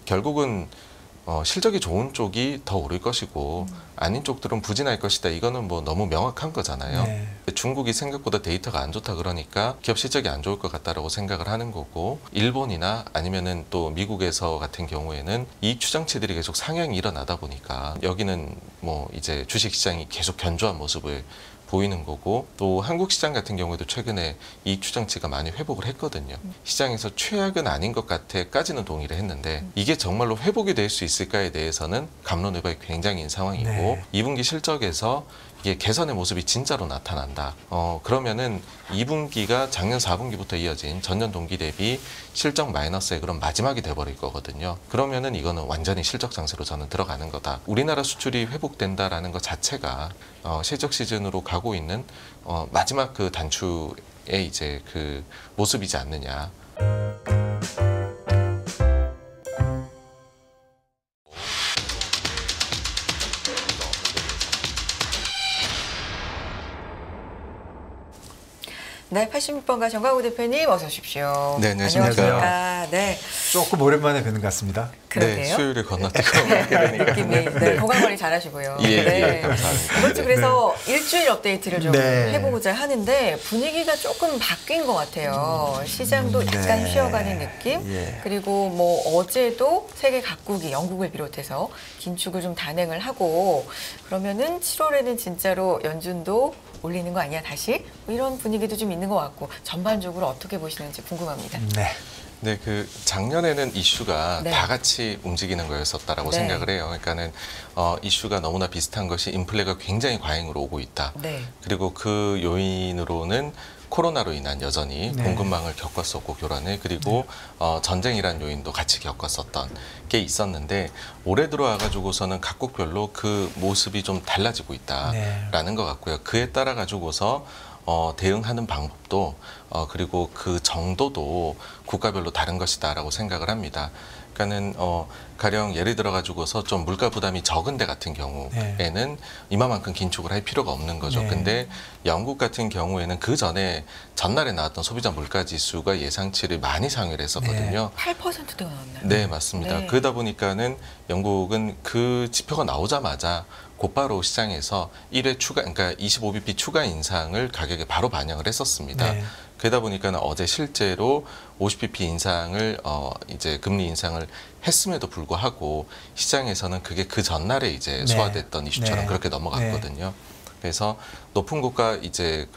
결국은 실적이 좋은 쪽이 더 오를 것이고 아닌 쪽들은 부진할 것이다. 이거는 뭐 너무 명확한 거잖아요. 네. 중국이 생각보다 데이터가 안 좋다 그러니까 기업 실적이 안 좋을 것 같다라고 생각을 하는 거고, 일본이나 아니면은 또 미국에서 같은 경우에는 이익 추정치들이 계속 상향이 일어나다 보니까 여기는 뭐 이제 주식 시장이 계속 견조한 모습을 보이는 거고, 또 한국 시장 같은 경우에도 최근에 이익 추정치가 많이 회복을 했거든요. 시장에서 최악은 아닌 것 같아까지는 동의를 했는데 이게 정말로 회복이 될 수 있을까에 대해서는 갑론을박이 굉장인 상황이고, 네. 2분기 실적에서 이게 개선의 모습이 진짜로 나타난다. 그러면은 2분기가 작년 4분기부터 이어진 전년 동기 대비 실적 마이너스의 그런 마지막이 돼버릴 거거든요. 그러면은 이거는 완전히 실적 장세로 저는 들어가는 거다. 우리나라 수출이 회복된다라는 것 자체가 실적 시즌으로 가고 있는 마지막 그 단추의 이제 그 모습이지 않느냐. 네, 86번가 정광우 대표님 어서 오십시오. 네, 안녕하십니까. 네. 조금 오랜만에 뵙는 것 같습니다. 그러게요. 네, 수요일에 건너뛰고 이렇게 되니까. 느낌이 네, 건강관리 잘하시고요. 예, 네. 예, 감사합니다. 이번 주 그래서 일주일 업데이트를 좀 네. 해보고자 하는데 분위기가 조금 바뀐 것 같아요. 시장도 약간 네. 쉬어가는 느낌. 예. 그리고 뭐 어제도 세계 각국이 영국을 비롯해서 긴축을 좀 단행을 하고, 그러면은 7월에는 진짜로 연준도 올리는 거 아니야 다시? 뭐 이런 분위기도 좀 있는 것 같고, 전반적으로 어떻게 보시는지 궁금합니다. 네. 네, 그 작년에는 이슈가 네. 다 같이 움직이는 거였었다라고 네. 생각을 해요. 그러니까는 이슈가 너무나 비슷한 것이 인플레가 굉장히 과잉으로 오고 있다. 네. 그리고 그 요인으로는 코로나로 인한 여전히 네. 공급망을 겪었었고 교란을, 그리고 전쟁이란 요인도 같이 겪었었던 게 있었는데, 올해 들어와 가지고서는 각국별로 그 모습이 좀 달라지고 있다라는 것 같고요. 그에 따라 가지고서 대응하는 방법도 그리고 그 정도도 국가별로 다른 것이다라고 생각을 합니다. 그러니까는 가령 예를 들어 가지고서 좀 물가 부담이 적은 데 같은 경우에는 이만큼 긴축을 할 필요가 없는 거죠. 네. 근데 영국 같은 경우에는 그 전에 전날에 나왔던 소비자 물가 지수가 예상치를 많이 상회를 했었거든요. 8%대가 나왔나요? 네, 맞습니다. 네. 그러다 보니까는 영국은 그 지표가 나오자마자 곧바로 시장에서 1회 추가, 그러니까 25bp 추가 인상을 가격에 바로 반영을 했었습니다. 네. 그러다 보니까는 어제 실제로 50bp 인상을 이제 금리 인상을 했음에도 불구하고 시장에서는 그게 그 전날에 이제 네. 소화됐던 이슈처럼 네. 그렇게 넘어갔거든요. 그래서 높은 곳과 이제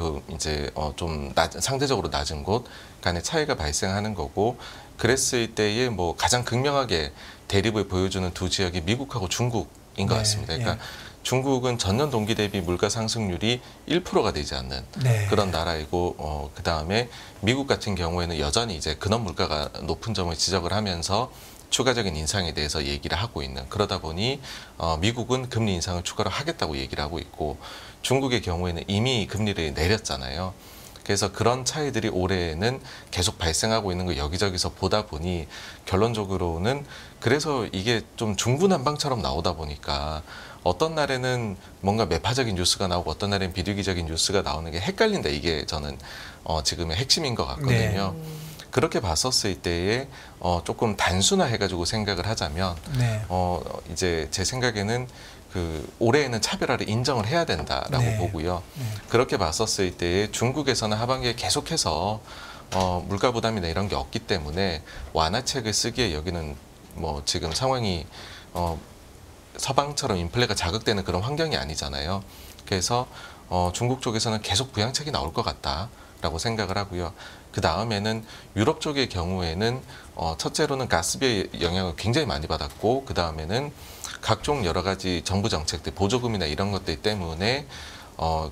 좀 상대적으로 낮은 곳 간의 차이가 발생하는 거고, 그랬을 때에 뭐 가장 극명하게 대립을 보여주는 두 지역이 미국하고 중국인 것 네. 같습니다. 그러니까 예. 중국은 전년 동기 대비 물가 상승률이 1%가 되지 않는 네. 그런 나라이고, 그 다음에 미국 같은 경우에는 여전히 이제 근원 물가가 높은 점을 지적을 하면서 추가적인 인상에 대해서 얘기를 하고 있는, 그러다 보니 미국은 금리 인상을 추가로 하겠다고 얘기를 하고 있고, 중국의 경우에는 이미 금리를 내렸잖아요. 그래서 그런 차이들이 올해에는 계속 발생하고 있는 거 여기저기서 보다 보니 결론적으로는, 그래서 이게 좀 중구난방처럼 나오다 보니까 어떤 날에는 뭔가 매파적인 뉴스가 나오고 어떤 날에는 비둘기적인 뉴스가 나오는 게 헷갈린다. 이게 저는 지금의 핵심인 것 같거든요. 그렇게 봤었을 때에 조금 단순화해가지고 생각을 하자면 네. 이제 제 생각에는 그 올해에는 차별화를 인정을 해야 된다라고 네. 보고요. 네. 그렇게 봤었을 때에 중국에서는 하반기에 계속해서 물가 부담이나 이런 게 없기 때문에 완화책을 쓰기에 여기는 뭐 지금 상황이 서방처럼 인플레가 자극되는 그런 환경이 아니잖아요. 그래서 중국 쪽에서는 계속 부양책이 나올 것 같다라고 생각을 하고요. 그 다음에는 유럽 쪽의 경우에는 첫째로는 가스비의 영향을 굉장히 많이 받았고, 그 다음에는 각종 여러 가지 정부 정책들, 보조금이나 이런 것들 때문에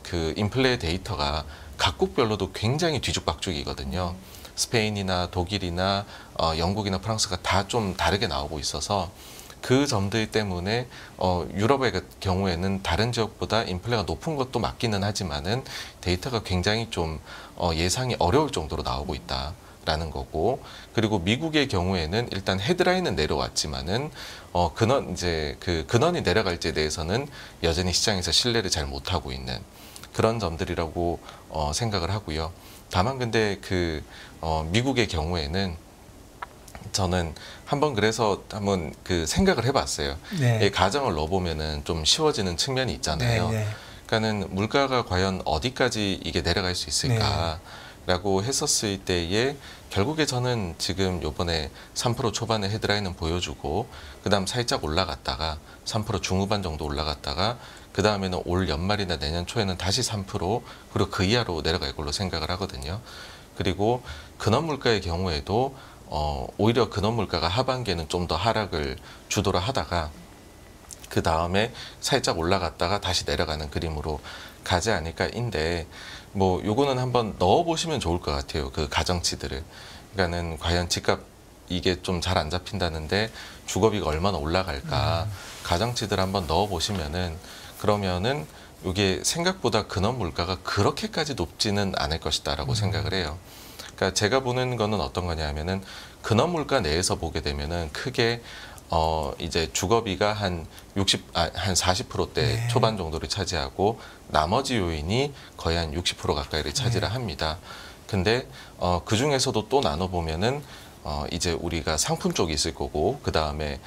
그 인플레 데이터가 각국별로도 굉장히 뒤죽박죽이거든요. 스페인이나 독일이나 영국이나 프랑스가 다 좀 다르게 나오고 있어서 그 점들 때문에 유럽의 경우에는 다른 지역보다 인플레가 높은 것도 맞기는 하지만은 데이터가 굉장히 좀 예상이 어려울 정도로 나오고 있다라는 거고, 그리고 미국의 경우에는 일단 헤드라인은 내려왔지만은 근원이 내려갈지에 대해서는 여전히 시장에서 신뢰를 잘 못하고 있는 그런 점들이라고 생각을 하고요. 다만 근데 미국의 경우에는 저는 한번 그래서 한번 그 생각을 해봤어요. 네. 이 가정을 넣어보면은 좀 쉬워지는 측면이 있잖아요. 네, 네. 그러니까는 물가가 과연 어디까지 이게 내려갈 수 있을까라고 했었을 때에 결국에 저는 지금 요번에 3% 초반의 헤드라인은 보여주고 그다음 살짝 올라갔다가 3% 중후반 정도 올라갔다가 그 다음에는 올 연말이나 내년 초에는 다시 3% 그리고 그 이하로 내려갈 걸로 생각을 하거든요. 그리고 근원 물가의 경우에도 오히려 근원 물가가 하반기에는 좀 더 하락을 주도를 하다가 그 다음에 살짝 올라갔다가 다시 내려가는 그림으로 가지 않을까인데 뭐 요거는 한번 넣어보시면 좋을 것 같아요. 그 가정치들을. 그러니까는 과연 집값 이게 좀 잘 안 잡힌다는데 주거비가 얼마나 올라갈까 가정치들 한번 넣어보시면은 그러면은 이게 생각보다 근원 물가가 그렇게까지 높지는 않을 것이다라고 생각을 해요. 그러니까 제가 보는 거는 어떤 거냐면은 근원 물가 내에서 보게 되면은 크게 이제 주거비가 한 40%대 네. 초반 정도를 차지하고 나머지 요인이 거의 한 60% 가까이를 차지를 합니다. 근데 그 중에서도 또 나눠 보면은 이제 우리가 상품 쪽이 있을 거고 그 다음에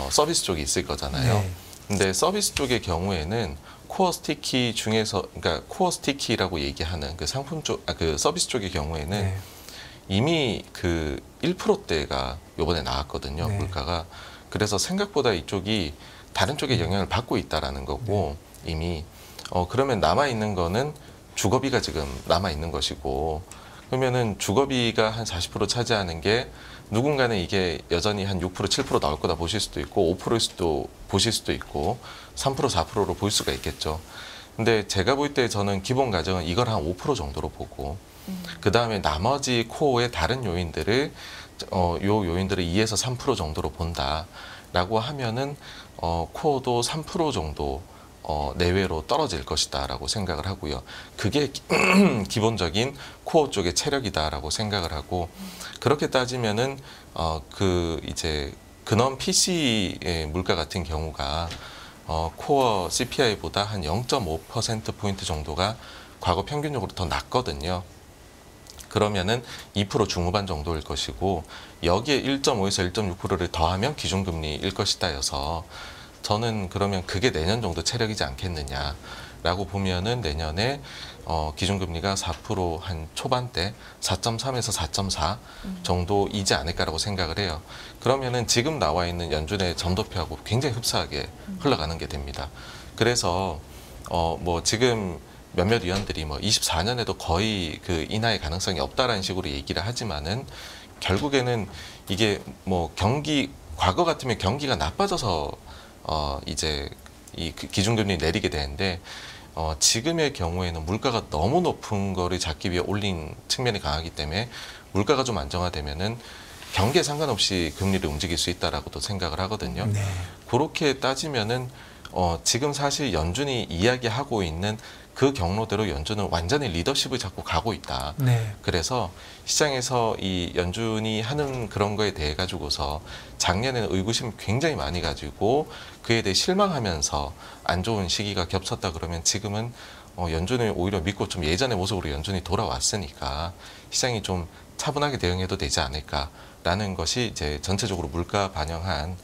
서비스 쪽이 있을 거잖아요. 네. 근데 서비스 쪽의 경우에는 코어 스티키 중에서 그러니까 코어 스티키라고 얘기하는 그 상품 쪽, 그 서비스 쪽의 경우에는 네. 이미 그 1%대가 요번에 나왔거든요. 네. 물가가. 그래서 생각보다 이쪽이 다른 쪽에 영향을 받고 있다라는 거고 이미 그러면 남아 있는 거는 주거비가 지금 남아 있는 것이고 그러면은 주거비가 한 40% 차지하는 게 누군가는 이게 여전히 한 6%, 7% 나올 거다 보실 수도 있고 5%일 수도 보실 수도 있고 3%, 4%로 볼 수가 있겠죠. 근데 제가 볼 때 저는 기본 가정은 이걸 한 5% 정도로 보고 그 다음에 나머지 코어의 다른 요인들을 요 요인들을 2에서 3% 정도로 본다라고 하면은 코어도 3% 정도 내외로 떨어질 것이다라고 생각을 하고요. 그게 기본적인 코어 쪽의 체력이다라고 생각을 하고 그렇게 따지면은 그 이제 근원 PC의 물가 같은 경우가 코어 CPI보다 한 0.5% 포인트 정도가 과거 평균적으로 더 낮거든요. 그러면은 2% 중후반 정도일 것이고 여기에 1.5에서 1.6%를 더하면 기준금리일 것이다여서 저는 그러면 그게 내년 정도 체력이지 않겠느냐라고 보면은 내년에 기준금리가 4%한 초반대 4.3에서 4.4 정도이지 않을까라고 생각을 해요. 그러면은 지금 나와 있는 연준의 점도표하고 굉장히 흡사하게 흘러가는 게 됩니다. 그래서 뭐 지금 몇몇 위원들이 뭐 24년에도 거의 그 인하의 가능성이 없다라는 식으로 얘기를 하지만은 결국에는 이게 뭐 과거 같으면 경기가 나빠져서 이제 이 기준금리 내리게 되는데 지금의 경우에는 물가가 너무 높은 거를 잡기 위해 올린 측면이 강하기 때문에 물가가 좀 안정화되면은 경기에 상관없이 금리를 움직일 수 있다라고도 생각을 하거든요. 네. 그렇게 따지면은 지금 사실 연준이 이야기하고 있는 그 경로대로 연준은 완전히 리더십을 잡고 가고 있다. 네. 그래서 시장에서 이 연준이 하는 그런 거에 대해 가지고서 작년에는 의구심 굉장히 많이 가지고 그에 대해 실망하면서 안 좋은 시기가 겹쳤다 그러면 지금은 연준을 오히려 믿고 좀 예전의 모습으로 연준이 돌아왔으니까 시장이 좀 차분하게 대응해도 되지 않을까라는 것이 이제 전체적으로 물가 반영한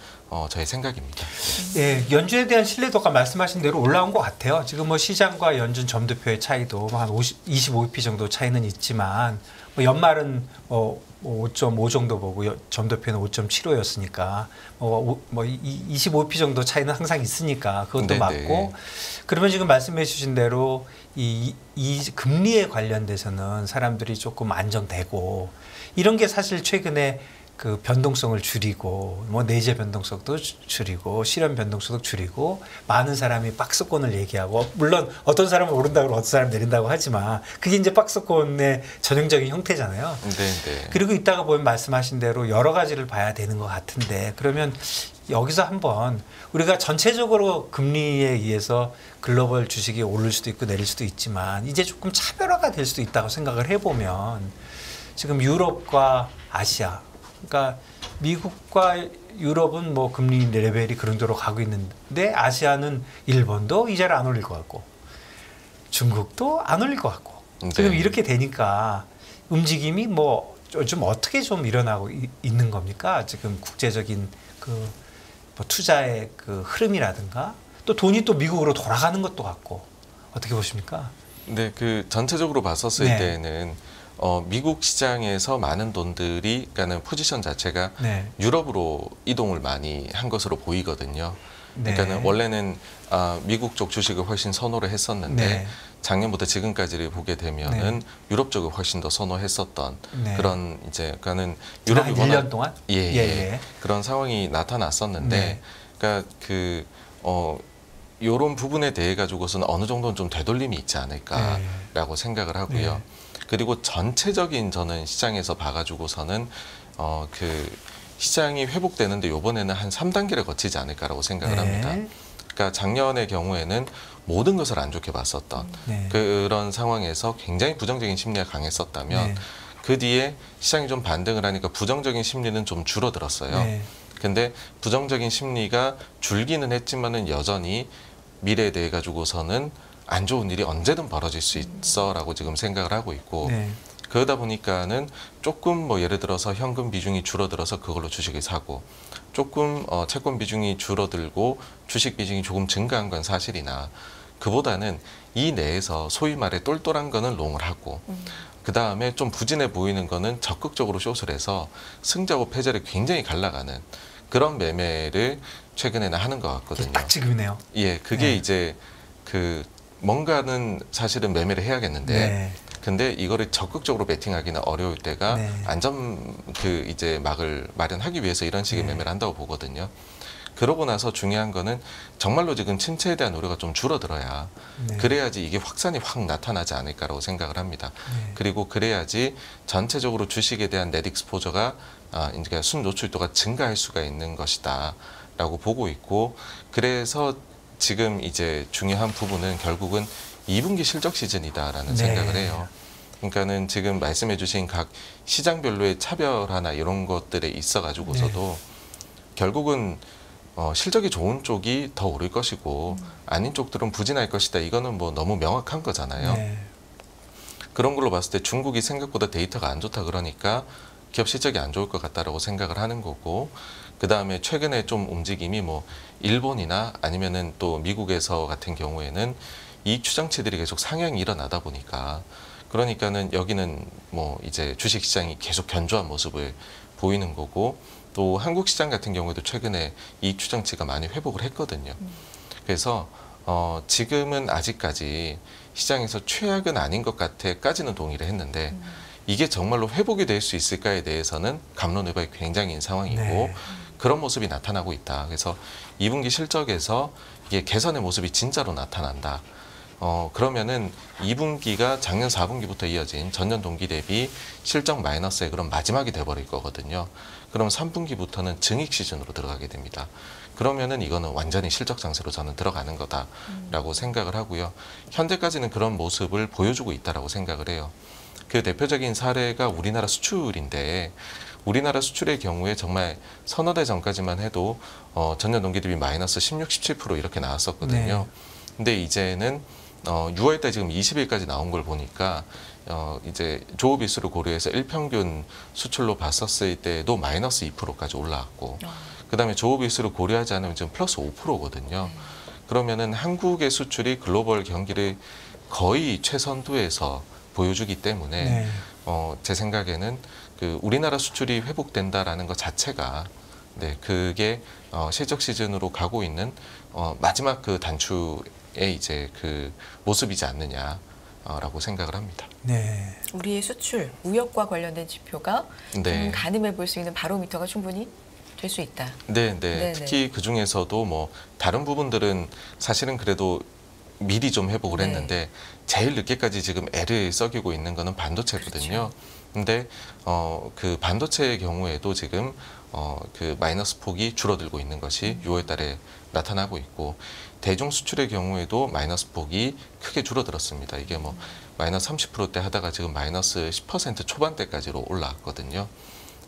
저의 생각입니다. 예, 연준에 대한 신뢰도가 말씀하신 대로 올라온 것 같아요. 지금 뭐 시장과 연준 점도표의 차이도 한 25p 정도 차이는 있지만 뭐 연말은 5.5 정도 보고 점도표는 5.75였으니까 25p 정도 차이는 항상 있으니까 그것도 네네. 맞고 그러면 지금 말씀해 주신 대로 이 금리에 관련돼서는 사람들이 조금 안정되고 이런 게 사실 최근에 그 변동성을 줄이고 뭐 내재 변동성도 줄이고 실현 변동성도 줄이고 많은 사람이 박스권을 얘기하고 물론 어떤 사람은 오른다고 어떤 사람은 내린다고 하지만 그게 이제 박스권의 전형적인 형태잖아요. 네. 그리고 이따가 보면 말씀하신 대로 여러 가지를 봐야 되는 것 같은데 그러면 여기서 한번 우리가 전체적으로 금리에 의해서 글로벌 주식이 오를 수도 있고 내릴 수도 있지만 이제 조금 차별화가 될 수도 있다고 생각을 해보면 지금 유럽과 아시아 그러니까 미국과 유럽은 뭐 금리 레벨이 그런 데로 가고 있는데 아시아는 일본도 이자를 안 올릴 것 같고 중국도 안 올릴 것 같고 지금 이렇게 되니까 움직임이 뭐 좀 어떻게 좀 일어나고 있는 겁니까? 지금 국제적인 그 뭐 투자의 그 흐름이라든가 또 돈이 또 미국으로 돌아가는 것도 같고 어떻게 보십니까? 네, 그 전체적으로 봤었을 네. 때는 미국 시장에서 많은 돈들이 그러니까는 포지션 자체가 네. 유럽으로 이동을 많이 한 것으로 보이거든요. 그러니까는 네. 원래는 미국 쪽 주식을 훨씬 선호를 했었는데 네. 작년부터 지금까지를 보게 되면은 유럽 쪽을 훨씬 더 선호했었던 네. 그런 이제 그러니까는 유럽이 유럽이 한 1년 워낙 동안? 예. 그런 상황이 나타났었는데 네. 그러니까 요런 부분에 대해 가지고서는 어느 정도는 좀 되돌림이 있지 않을까라고 생각을 하고요. 네. 그리고 전체적인 저는 시장에서 봐가지고서는 그 시장이 회복되는데 요번에는 한 3단계를 거치지 않을까라고 생각을 네. 합니다. 그러니까 작년의 경우에는 모든 것을 안 좋게 봤었던 네. 그런 상황에서 굉장히 부정적인 심리가 강했었다면 네. 그 뒤에 시장이 좀 반등을 하니까 부정적인 심리는 좀 줄어들었어요. 네. 근데 부정적인 심리가 줄기는 했지만은 여전히 미래에 대해 가지고서는 안 좋은 일이 언제든 벌어질 수 있어라고 지금 생각을 하고 있고 네. 그러다 보니까는 조금 뭐 예를 들어서 현금 비중이 줄어들어서 그걸로 주식을 사고 조금 채권 비중이 줄어들고 주식 비중이 조금 증가한 건 사실이나 그보다는 이 내에서 소위 말해 똘똘한 거는 롱을 하고 그 다음에 좀 부진해 보이는 거는 적극적으로 숏을 해서 승자와 패자를 굉장히 갈라가는 그런 매매를 최근에는 하는 것 같거든요. 딱 지금이네요. 예, 그게 네. 이제 그 뭔가는 사실은 매매를 해야겠는데 네. 근데 이거를 적극적으로 베팅하기는 어려울 때가 네. 안전 그 이제 막을 마련하기 위해서 이런 식의 네. 매매를 한다고 보거든요. 그러고 나서 중요한 거는 정말로 지금 침체에 대한 우려가 좀 줄어들어야 네. 그래야지 이게 확산이 확 나타나지 않을까라고 생각을 합니다. 네. 그리고 그래야지 전체적으로 주식에 대한 넷 익스포저가 이제 순 노출도가 증가할 수가 있는 것이다라고 보고 있고 그래서 지금 이제 중요한 부분은 결국은 2분기 실적 시즌이다라는 네. 생각을 해요. 그러니까는 지금 말씀해주신 각 시장별로의 차별화나 이런 것들에 있어가지고서도 결국은 실적이 좋은 쪽이 더 오를 것이고 아닌 쪽들은 부진할 것이다. 이거는 뭐 너무 명확한 거잖아요. 네. 그런 걸로 봤을 때 중국이 생각보다 데이터가 안 좋다 그러니까 기업 실적이 안 좋을 것 같다라고 생각을 하는 거고 그 다음에 최근에 좀 움직임이 뭐 일본이나 아니면은 또 미국에서 같은 경우에는 이익 추정치들이 계속 상향이 일어나다 보니까 그러니까는 여기는 뭐 이제 주식 시장이 계속 견조한 모습을 보이는 거고 또 한국 시장 같은 경우에도 최근에 이익 추정치가 많이 회복을 했거든요. 그래서 지금은 아직까지 시장에서 최악은 아닌 것 같아까지는 동의를 했는데 이게 정말로 회복이 될 수 있을까에 대해서는 갑론을박이 굉장hin 상황이고 네. 그런 모습이 나타나고 있다. 그래서 2분기 실적에서 이게 개선의 모습이 진짜로 나타난다. 그러면은 2분기가 작년 4분기부터 이어진 전년 동기 대비 실적 마이너스의 그런 마지막이 돼버릴 거거든요. 그럼 3분기부터는 증익 시즌으로 들어가게 됩니다. 그러면은 이거는 완전히 실적 장세로 저는 들어가는 거다라고 생각을 하고요. 현재까지는 그런 모습을 보여주고 있다라고 생각을 해요. 그 대표적인 사례가 우리나라 수출인데 우리나라 수출의 경우에 정말 서너 달 전까지만 해도 전년 동기 대비 마이너스 16, 17% 이렇게 나왔었거든요. 근데 이제는 6월달 지금 20일까지 나온 걸 보니까 이제 조업일수를 고려해서 일평균 수출로 봤었을 때도 마이너스 2%까지 올라왔고 그다음에 조업일수를 고려하지 않으면 지금 플러스 5%거든요. 그러면은 한국의 수출이 글로벌 경기를 거의 최선두에서 보여주기 때문에 네. 제 생각에는 그 우리나라 수출이 회복된다라는 것 자체가 네 그게 실적 시즌으로 가고 있는 마지막 그 단추의 이제 그 모습이지 않느냐라고 생각을 합니다. 네. 우리의 수출, 무역과 관련된 지표가 네. 좀 가늠해 볼 수 있는 바로미터가 충분히 될 수 있다. 네. 네네. 특히 그 중에서도 뭐 다른 부분들은 사실은 그래도 미리 좀 회복을 네. 했는데 제일 늦게까지 지금 애를 썩이고 있는 거는 반도체거든요. 근데 그 반도체의 경우에도 지금 그 마이너스 폭이 줄어들고 있는 것이 6월 달에 나타나고 있고 대중 수출의 경우에도 마이너스 폭이 크게 줄어들었습니다. 이게 뭐 마이너스 30%대 하다가 지금 마이너스 10% 초반대까지로 올라왔거든요.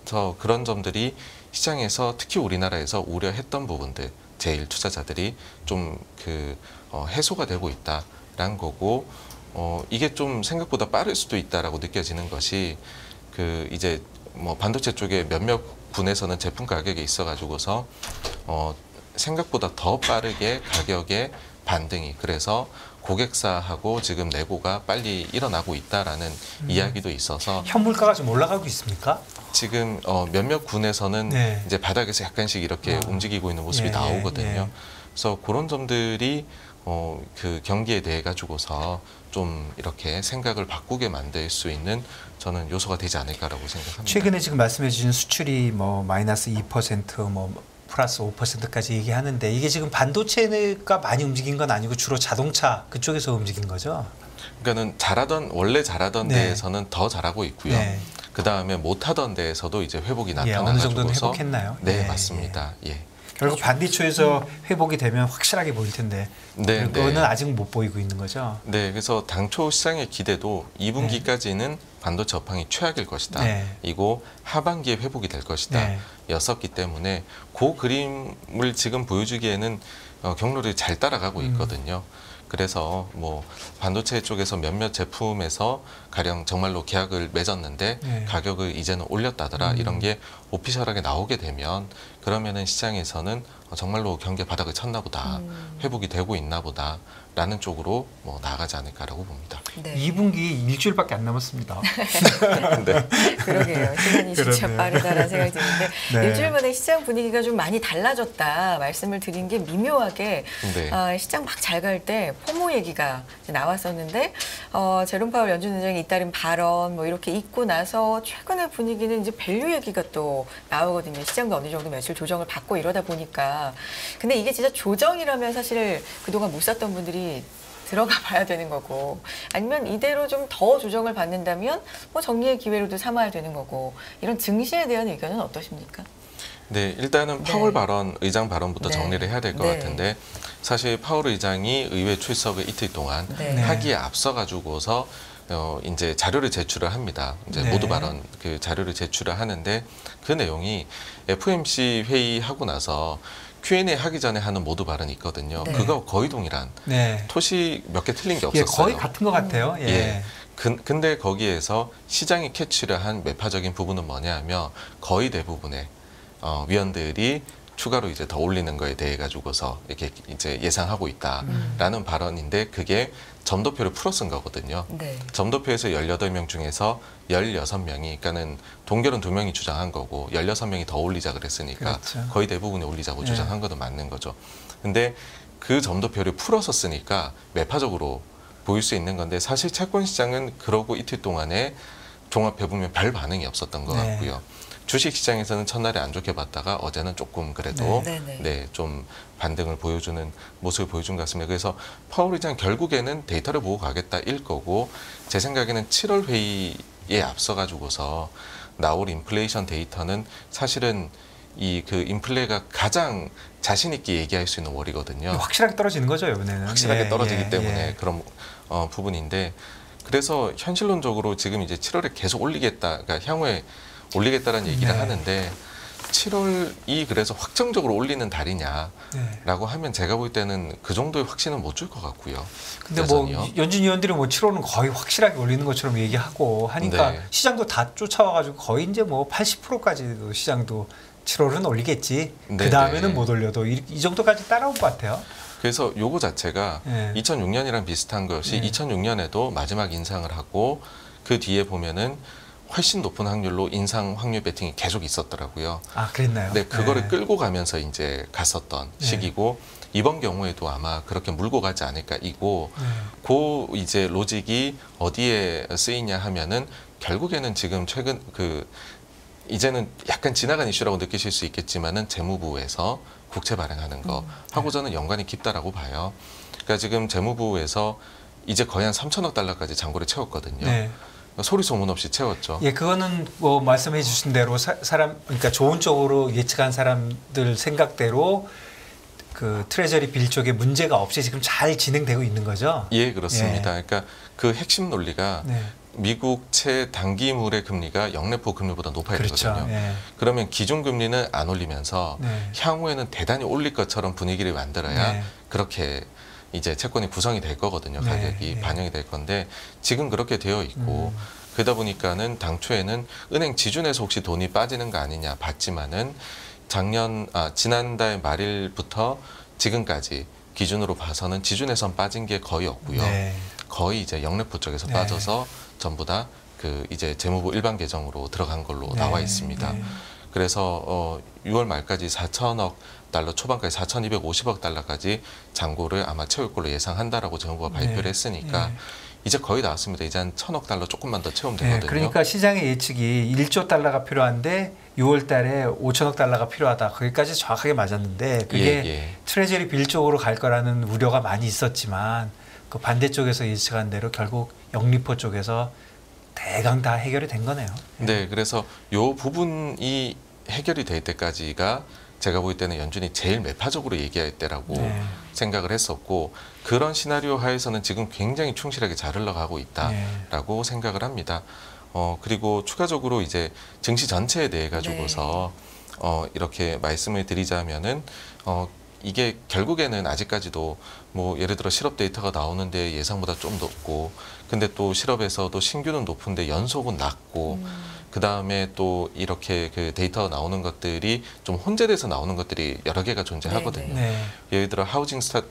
그래서 그런 점들이 시장에서 특히 우리나라에서 우려했던 부분들 제일 투자자들이 좀 그 해소가 되고 있다라는 거고 이게 좀 생각보다 빠를 수도 있다라고 느껴지는 것이 그 이제 뭐 반도체 쪽에 몇몇 분에서는 제품 가격에 있어가지고서 생각보다 더 빠르게 가격의 반등이 그래서 고객사하고 지금 내고가 빨리 일어나고 있다라는 이야기도 있어서 현물가가 좀 올라가고 있습니까? 지금 몇몇 군에서는 네. 이제 바닥에서 약간씩 이렇게 움직이고 있는 모습이 예, 나오거든요. 예. 그래서 그런 점들이 그 경기에 대해 가지고서 좀 이렇게 생각을 바꾸게 만들 수 있는 저는 요소가 되지 않을까라고 생각합니다. 최근에 지금 말씀해 주신 수출이 뭐 마이너스 2% 뭐 플러스 5%까지 얘기하는데 이게 지금 반도체가 많이 움직인 건 아니고 주로 자동차 그쪽에서 움직인 거죠? 그러니까는 원래 잘하던 네. 데에서는 더 잘하고 있고요. 네. 그 다음에 못하던 데에서도 이제 회복이 어느 정도는 나타나가지고서 회복했나요? 네, 예, 맞습니다. 예. 결국 반도체에서 회복이 되면 확실하게 보일 텐데 네, 그거는 네. 아직 못 보이고 있는 거죠. 네, 그래서 당초 시장의 기대도 2분기까지는 반도체 업황이 최악일 것이다. 네. 이고 하반기에 회복이 될 것이다. 네. 였었기 때문에 그 그림을 지금 보여주기에는 경로를 잘 따라가고 있거든요. 그래서 뭐 반도체 쪽에서 몇몇 제품에서 가령 정말로 계약을 맺었는데 네. 가격을 이제는 올렸다더라 이런 게 오피셜하게 나오게 되면 그러면은 시장에서는 정말로 경기 바닥을 쳤나 보다 회복이 되고 있나 보다 라는 쪽으로 뭐 나아가지 않을까라고 봅니다. 네. 2분기 일주일밖에 안 남았습니다. 네. 그러게요. 시간이 진짜 그러네요. 빠르다라는 생각이 드는데 네. 일주일 만에 시장 분위기가 좀 많이 달라졌다 말씀을 드린 게 미묘하게 네. 시장 막 잘 갈 때 포모 얘기가 이제 나왔었는데 제롬 파월 연준 의장이 잇따른 발언 뭐 이렇게 있고 나서 최근의 분위기는 이제 밸류 얘기가 또 나오거든요. 시장도 어느 정도 며칠 조정을 받고 이러다 보니까 근데 이게 진짜 조정이라면 사실 그동안 못 샀던 분들이 들어가 봐야 되는 거고 아니면 이대로 좀 더 조정을 받는다면 뭐 정리의 기회로도 삼아야 되는 거고 이런 증시에 대한 의견은 어떠십니까? 네, 일단은 네. 파월 발언, 의장 발언부터 네. 정리를 해야 될 것 네. 같은데 사실 파월 의장이 의회 출석을 이틀 동안 네. 하기에 앞서 가지고서 이제 자료를 제출을 합니다. 이제 네. 모두 발언 그 자료를 제출을 하는데 그 내용이 FOMC 회의하고 나서 Q&A 하기 전에 하는 모두 발언이 있거든요. 네. 그거 거의 동일한 네. 토시 몇 개 틀린 게 예, 없었어요. 거의 같은 것 같아요. 예. 예. 근데 거기에서 시장이 캐치를 한 매파적인 부분은 뭐냐 하면 거의 대부분의 위원들이 추가로 이제 더 올리는 거에 대해 가지고서 이렇게 이제 예상하고 있다라는 발언인데 그게 점도표를 풀어 쓴 거거든요. 네. 점도표에서 18명 중에서 16명이 그러니까는 동결은 2명이 주장한 거고 16명이 더 올리자 그랬으니까 그렇죠. 거의 대부분이 올리자고 네. 주장한 것도 맞는 거죠. 근데 그 점도표를 풀어서 쓰니까 매파적으로 보일 수 있는 건데 사실 채권 시장은 그러고 이틀 동안에 종합해 보면 별 반응이 없었던 것 네. 같고요. 주식 시장에서는 첫날에 안 좋게 봤다가 어제는 조금 그래도 네. 네, 네. 네, 좀 반등을 보여주는 모습을 보여준 것 같습니다. 그래서 파월 의장 결국에는 데이터를 보고 가겠다일 거고 제 생각에는 7월 회의에 앞서 가지고서 나올 인플레이션 데이터는 사실은 이 그 인플레가 가장 자신 있게 얘기할 수 있는 월이거든요. 확실하게 떨어지는 거죠, 이번에는. 확실하게 예, 떨어지기 예, 때문에 예. 그런 부분인데 그래서 현실론적으로 지금 이제 7월에 계속 올리겠다, 그러니까 향후에 올리겠다라는 얘기를 네. 하는데 7월이 그래서 확정적으로 올리는 달이냐라고 네. 하면 제가 볼 때는 그 정도의 확신은 못 줄 것 같고요. 근데 뭐 여전히요. 연준 위원들이 뭐 7월은 거의 확실하게 올리는 것처럼 얘기하고 하니까 네. 시장도 다 쫓아와가지고 거의 이제 뭐 80%까지도 시장도 7월은 올리겠지. 네, 그 다음에는 네. 못 올려도 이 정도까지 따라온 것 같아요. 그래서 요거 자체가 네. 2006년이랑 비슷한 것이 네. 2006년에도 마지막 인상을 하고 그 뒤에 보면은 훨씬 높은 확률로 인상 확률 베팅이 계속 있었더라고요. 아, 그랬나요? 네, 그거를 네. 끌고 가면서 이제 갔었던 네. 시기고 이번 경우에도 아마 그렇게 물고 가지 않을까 이고 네. 그 이제 로직이 어디에 쓰이냐 하면은 결국에는 지금 최근 그 이제는 약간 지나간 이슈라고 느끼실 수 있겠지만은 재무부에서 국채 발행하는 거 하고 저는 연관이 깊다라고 봐요. 그러니까 지금 재무부에서 이제 거의 한 3천억 달러까지 잔고를 채웠거든요. 네. 소리 소문 없이 채웠죠. 예, 그거는 뭐 말씀해 주신 대로 사람 그러니까 좋은 쪽으로 예측한 사람들 생각대로 그 트레저리 빌 쪽에 문제가 없이 지금 잘 진행되고 있는 거죠. 예, 그렇습니다. 예. 그러니까 그 핵심 논리가 네. 미국 채 단기물의 금리가 영래포 금리보다 높아야 그렇죠. 되거든요. 예. 그러면 기준금리는 안 올리면서 네. 향후에는 대단히 올릴 것처럼 분위기를 만들어야 네. 그렇게 이제 채권이 구성이 될 거거든요. 네, 가격이 네. 반영이 될 건데 지금 그렇게 되어 있고 그러다 보니까는 당초에는 은행 지준에서 혹시 돈이 빠지는 거 아니냐 봤지만은 지난달 말일부터 지금까지 기준으로 봐서는 지준에선 빠진 게 거의 없고요. 네. 거의 이제 영래포 쪽에서 네. 빠져서 전부 다 그 이제 재무부 일반 계정으로 들어간 걸로 네. 나와 있습니다. 네. 그래서 6월 말까지 4천억 달러 초반까지 4,250억 달러까지 잔고를 아마 채울 걸로 예상한다라고 정부가 발표를 네. 했으니까 네. 이제 거의 나왔습니다. 이제 한 1,000억 달러 조금만 더 채우면 네, 되거든요. 그러니까 시장의 예측이 1조 달러가 필요한데 6월 달에 5천억 달러가 필요하다. 거기까지 정확하게 맞았는데 그게 예. 트레저리 빌 쪽으로 갈 거라는 우려가 많이 있었지만 그 반대쪽에서 예측한 대로 결국 영리포 쪽에서 대강 다 해결이 된 거네요. 네, 그래서 요 부분이 해결이 될 때까지가 제가 볼 때는 연준이 제일 매파적으로 얘기할 때라고 네. 생각을 했었고 그런 시나리오 하에서는 지금 굉장히 충실하게 잘 흘러가고 있다라고 생각을 합니다. 그리고 추가적으로 이제 증시 전체에 대해 가지고서 이렇게 말씀을 드리자면은 이게 결국에는 아직까지도 뭐 예를 들어 실업 데이터가 나오는데 예상보다 좀 높고 근데 또 실업에서도 신규는 높은데 연속은 낮고 그 다음에 또 이렇게 그 데이터 나오는 것들이 좀 혼재돼서 나오는 것들이 여러 개가 존재하거든요. 네. 예를 들어 하우징 스타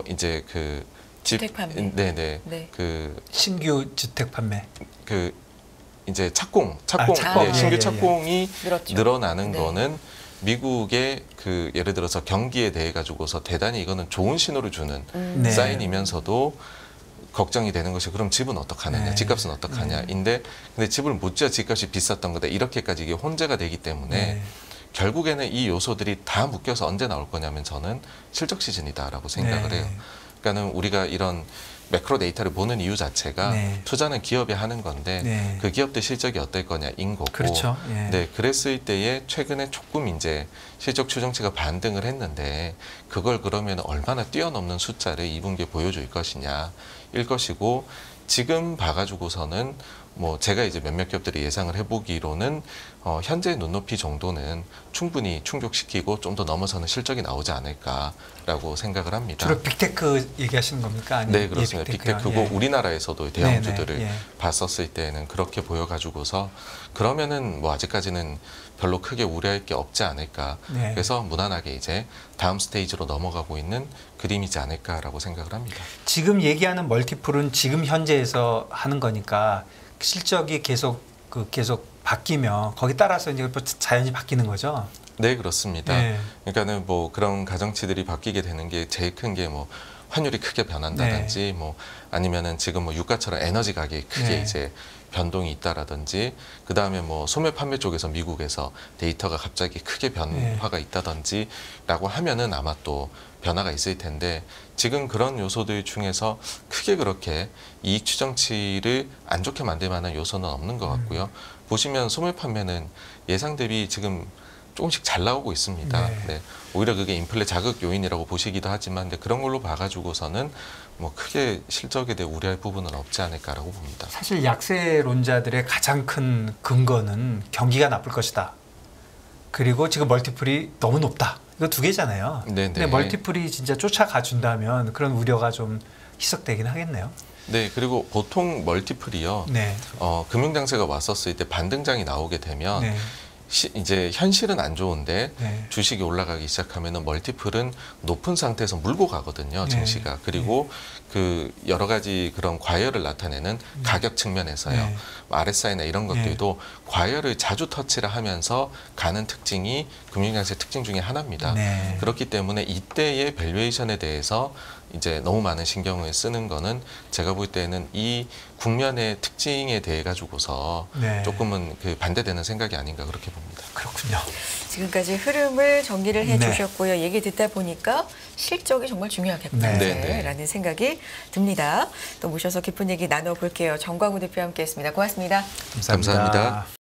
이제 주택 판매. 네네. 네. 신규 주택 판매. 이제 착공, 착공. 네, 신규 예. 착공이 늘었죠. 늘어나는 네. 거는 미국의 예를 들어서 경기에 대해 가지고서 대단히 이거는 좋은 신호를 주는 네. 사인이면서도 걱정이 되는 것이 그럼 집은 어떡하느냐, 네. 집값은 어떡하냐인데 근데 집을 못 지어 집값이 비쌌던 거다 이렇게까지 이게 혼재가 되기 때문에 네. 결국에는 이 요소들이 다 묶여서 언제 나올 거냐면 저는 실적 시즌이다라고 생각을 네. 해요. 그러니까는 우리가 이런 매크로 데이터를 보는 이유 자체가 네. 투자는 기업이 하는 건데 네. 그 기업들 실적이 어떨 거냐인 거고 그렇죠. 예. 네, 그랬을 때에 최근에 조금 이제 실적 추정치가 반등을 했는데 그걸 그러면 얼마나 뛰어넘는 숫자를 2분기에 보여줄 것이냐일 것이고 지금 봐가지고서는 뭐 제가 이제 몇몇 기업들이 예상을 해보기로는 현재 눈높이 정도는 충분히 충족시키고 좀 더 넘어서는 실적이 나오지 않을까라고 생각을 합니다. 주로 빅테크 얘기하시는 겁니까? 아니면 네, 그렇습니다. 빅테크요? 빅테크고 예. 우리나라에서도 대형주들을 네네, 예. 봤었을 때는 그렇게 보여가지고서 그러면은 뭐 아직까지는 별로 크게 우려할 게 없지 않을까. 네. 그래서 무난하게 이제 다음 스테이지로 넘어가고 있는 그림이지 않을까라고 생각을 합니다. 지금 얘기하는 멀티플은 지금 현재에서 하는 거니까 실적이 계속 바뀌면 거기 따라서 이제 자연히 바뀌는 거죠. 네, 그렇습니다. 네. 그러니까는 뭐 그런 가정치들이 바뀌게 되는 게 제일 큰 게 뭐 환율이 크게 변한다든지 뭐 아니면은 지금 뭐 유가처럼 에너지 가격이 크게 네. 이제 변동이 있다라든지 그 다음에 뭐 소매 판매 쪽에서 미국에서 데이터가 갑자기 크게 변화가 있다든지라고 하면은 아마 또 변화가 있을 텐데 지금 그런 요소들 중에서 크게 그렇게 이익 추정치를 안 좋게 만들 만한 요소는 없는 것 같고요. 보시면 소매 판매는 예상 대비 지금 조금씩 잘 나오고 있습니다. 네. 네. 오히려 그게 인플레 자극 요인이라고 보시기도 하지만 근데 그런 걸로 봐가지고서는 뭐 크게 실적에 대해 우려할 부분은 없지 않을까라고 봅니다. 사실 약세론자들의 가장 큰 근거는 경기가 나쁠 것이다. 그리고 지금 멀티플이 너무 높다. 이거 두 개잖아요. 네네. 근데 멀티플이 진짜 쫓아가 준다면 그런 우려가 좀 희석되긴 하겠네요. 네, 그리고 보통 멀티플이요. 네. 금융장세가 왔었을 때 반등장이 나오게 되면 네. 이제 현실은 안 좋은데 네. 주식이 올라가기 시작하면은 멀티플은 높은 상태에서 물고 가거든요, 네. 증시가. 그리고 그 여러 가지 그런 과열을 나타내는 가격 측면에서요. 네. RSI나 이런 것들도 과열을 자주 터치를 하면서 가는 특징이 금융장세 특징 중에 하나입니다. 네. 그렇기 때문에 이때의 밸류에이션에 대해서 이제 너무 많은 신경을 쓰는 거는 제가 볼 때는 이 국면의 특징에 대해 가지고서 네. 조금은 반대되는 생각이 아닌가 그렇게 봅니다. 그렇군요. 지금까지 흐름을 정리를 네. 해주셨고요. 얘기 듣다 보니까 실적이 정말 중요하겠구나라는 네. 생각이 듭니다. 또 모셔서 깊은 얘기 나눠볼게요. 정광훈 대표와 함께했습니다. 고맙습니다. 감사합니다. 감사합니다.